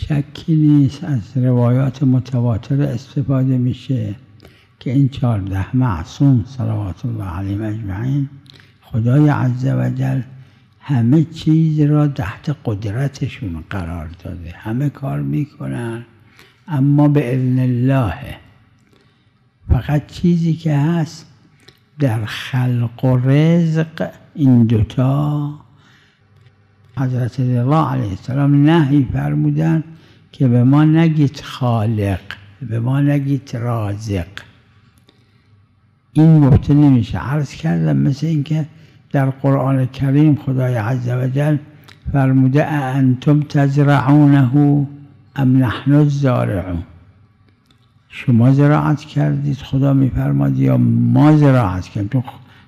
شکی نیست از روایات متواتر استفاده میشه که این 14 معصوم صلوات الله علیهم اجمعین خدای عزوجل همه چیز را تحت قدرتشون قرار داده، همه کار میکنن اما به اذن الله. فقط چیزی که هست در خلق و رزق این دوتا حضرت رضا علیه السلام نهی فرمودن که به ما نگید خالق، به ما نگید رازق. این گفته نمیشه. عرض کردم مثل این که در قرآن کریم خدای عزوجل فرموده اانتم تزرعونه ام نحن الزارعون. شما زراعت کردید خدا میفرماد یا ما زراعت کردیم؟ تو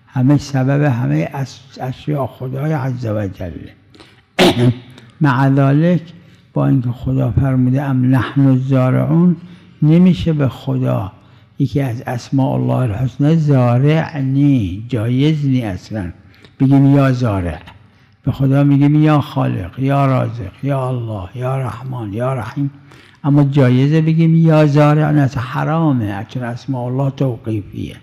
همه سبب همه اشیاء خدای عزوجل. مع ذلک با اینکه خدا فرموده ام نحن الزارعون نمیشه به خدا یکی از اسماء الله الحسنی زارع نی، جایز نی اصلا بگیم یا زارع. به خدا میگیم یا خالق، یا رازق، یا الله، یا رحمان، یا رحیم. اما جایزه بگیم یا زارع نه، حرامه چون اسماء الله توقیفیه.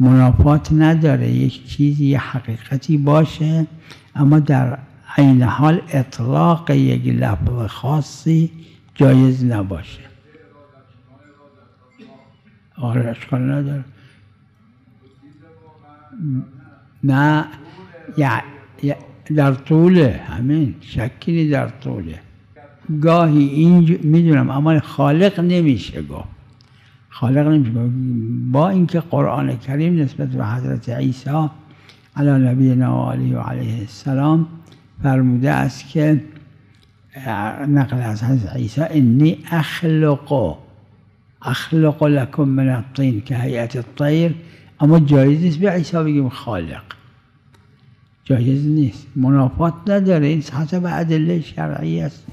منافات نداره یک چیزی یه حقیقتی باشه اما در عین حال اطلاق یک لفظ خاصی جایز نباشه. آره اشکال نداره. نه در طوله، همین شکلی در طوله. گاهی این میدونم اما خالق نمیشه گفت. خالق نمیشه گفت. با اینکه قرآن کریم نسبت به حضرت عیسی علی نبینا و علیه و علیه السلام فرموده است که نقل از حضرت عیسی انی اخلق لکم من الطین که هیئت الطیر، اما جایز نیست به عیسی بگیم خالق. جایز نیست. منافات نداره. این حسب ادله شرعی است.